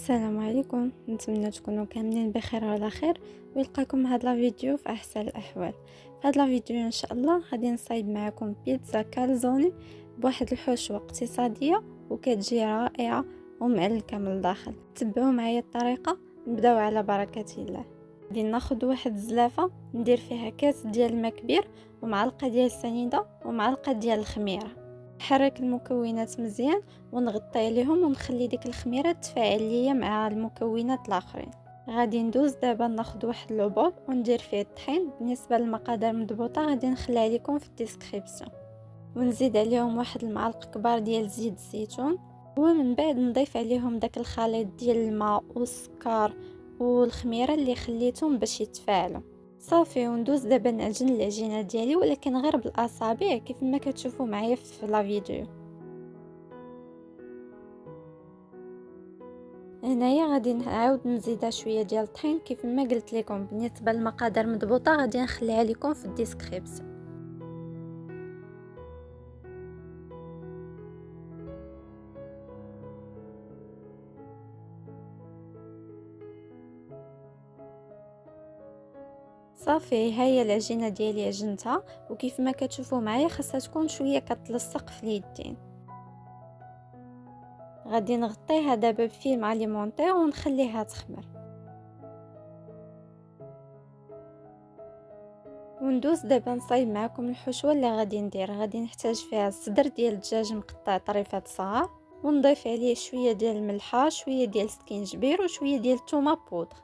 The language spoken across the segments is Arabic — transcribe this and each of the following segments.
السلام عليكم، نتمنى تكونوا كاملين بخير وعلى خير ويلقاكم هذا الفيديو في احسن الاحوال. في هذا الفيديو ان شاء الله غادي نصايب معكم بيتزا كالزوني بواحد الحشوه اقتصاديه وكتجي رائعه ومعلكه من الداخل. تبعوا معايا الطريقه، نبداو على بركه الله. غادي ناخذ واحد الزلافه ندير فيها كاس ديال الماء كبير ومعلقه ديال السنيده ومعلقه ديال الخميره. نحرك المكونات مزيان ونغطي عليهم ونخلي ديك الخميره تفاعل ليا مع المكونات الاخرين. غادي ندوز دابا ناخذ واحد لوبول وندير فيه الطحين. بالنسبه للمقادير المضبوطه غادي نخليها لكم في الديسكريبسيون، ونزيد عليهم واحد المعلقه كبار ديال زيت الزيتون، ومن بعد نضيف عليهم داك الخليط ديال الماء والسكر والخميره اللي خليتهم باش يتفاعلوا. صافي، وندوز دابا نعجن العجينه ديالي ولكن غير بالاصابع كيف ما كتشوفوا معايا في لا فيديو. هنايا غادي نعاود نزيدها شويه ديال الطحين كيف ما قلت لكم. بالنسبه للمقادير مضبوطه غادي نخليها لكم في الديسكريبسيون. صافي، هي العجينه ديالي عجنتها وكيف ما كتشوفوا معايا خاصها تكون شويه كتلصق في اليدين. غادي نغطيها دابا بفيلم اليمونتير ونخليها تخمر. وندوز دابا نصايب معكم الحشوه اللي غادي ندير. غادي نحتاج فيها الصدر ديال الدجاج مقطع طريفات صغار، ونضيف عليه شويه ديال الملحه، شويه ديال السكينجبير وشويه ديال الثومه بودر،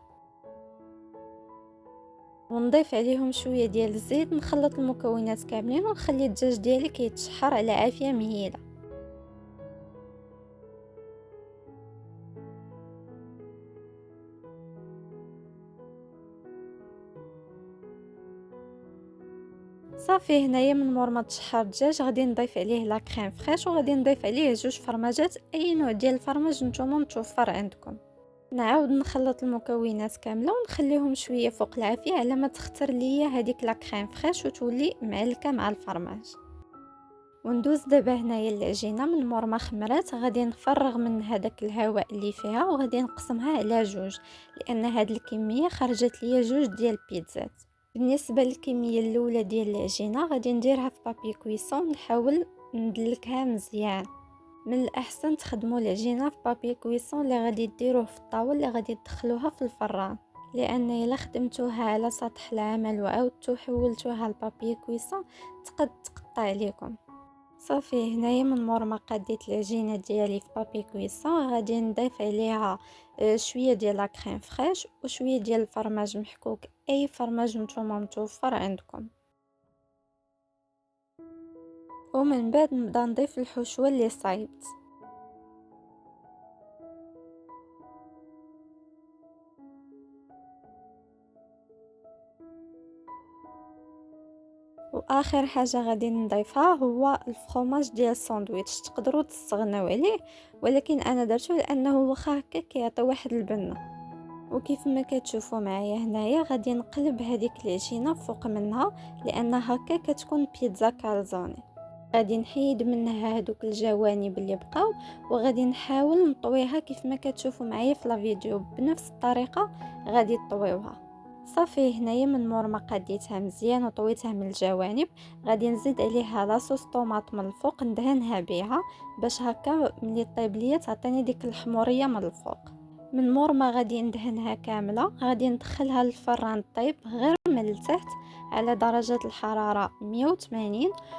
ونضيف عليهم شويه ديال الزيت. نخلط المكونات كاملين ونخلي الدجاج ديالي كيتشحر على عافيه مهيله. صافي، هنايا من مور ما تشحر الدجاج غادي نضيف عليه لا كريم فريش وغادي نضيف عليه 2 فرماجات، اي نوع ديال الفرماج نتوما متوفر عندكم. نعاود نخلط المكونات كامله ونخليهم شويه فوق العافيه على ما تختار ليا هذيك لا كريم فريش وتولي معلكه مع الفرماج. وندوز دابا هنايا العجينه من مور ما خمرات غادي نفرغ من هذاك الهواء اللي فيها وغادي نقسمها على 2 لان هاد الكميه خرجت ليا 2 ديال البيتزات. بالنسبه للكميه الاولى ديال العجينه غادي نديرها في بابي كويسون، نحاول ندلكها مزيان. من الاحسن تخدموا العجينه في بابي كويسون اللي غادي ديروه في الطاوله اللي غادي تدخلوها في الفران، لان الا خدمتوها على سطح العمل وعاودتو حولتوها لبابي كويسون تقد تقطع عليكم. صافي، هنايا من مور ما قديت العجينه ديالي في بابي كويسون غادي نضيف عليها شويه ديال لا كريم فريش وشويه ديال الفرماج محكوك، اي فرماج نتوما متوفر عندكم. ومن بعد نبدا نضيف الحشوه اللي صايبت. واخر حاجه غادي نضيفها هو الفرomاج ديال الساندويتش. تقدروا تستغناو عليه ولكن انا درته لانه واخا هكا كيعطي واحد البنه. وكيف ما كتشوفوا معايا هنايا غادي نقلب هذيك العجينه فوق منها لان هكا كتكون بيتزا كالزوني. غادي نحيد منها هذوك الجوانب اللي بقاو وغادي نحاول نطويها كيف ما كتشوفوا معايا في لا فيديو بنفس الطريقه غادي تطويوها. صافي، هنايا من مور ما قديتها مزيان وطويتها من الجوانب غادي نزيد عليها لاصوص طوماط من الفوق ندهنها بها باش هكا ملي طيب ليا تعطيني ديك الحموريه من الفوق. من مور ما غادي ندهنها كامله غادي ندخلها للفران طيب غير من التحت على درجه الحراره 180،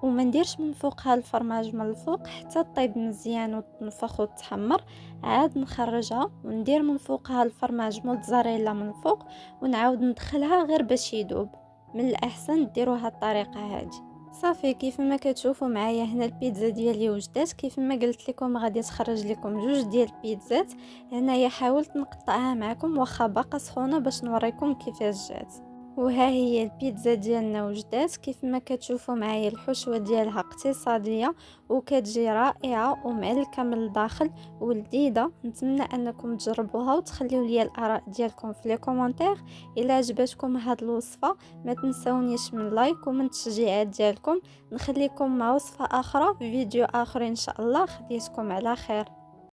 وما نديرش من فوقها الفرماج من الفوق حتى طيب مزيان وتنفخ وتحمر. عاد نخرجها وندير من فوقها الفرماج موتزاريلا من فوق ونعاود ندخلها غير باش يذوب. من الاحسن ديروها الطريقه هذه. صافي، كيف ما كتشوفوا معايا هنا البيتزا ديالي وجدات. كيف ما قلت لكم غادي تخرج لكم 2 ديال البيتزات. هنايا حاولت نقطعها معكم واخا باقا سخونه باش نوريكم كيفاش جات. وها هي البيتزا ديالنا وجدات. كيف ما كتشوفوا معايا الحشوه ديالها اقتصاديه وكتجي رائعه ومعلكه من الداخل ولذيذه. نتمنى انكم تجربوها وتخليوا لي الاراء ديالكم في لي كومونتير. الا عجبتكم هاد الوصفه ما تنسونيش من لايك ومن التشجيعات ديالكم. نخليكم مع وصفه اخرى في فيديو اخر ان شاء الله. خديتكم على خير.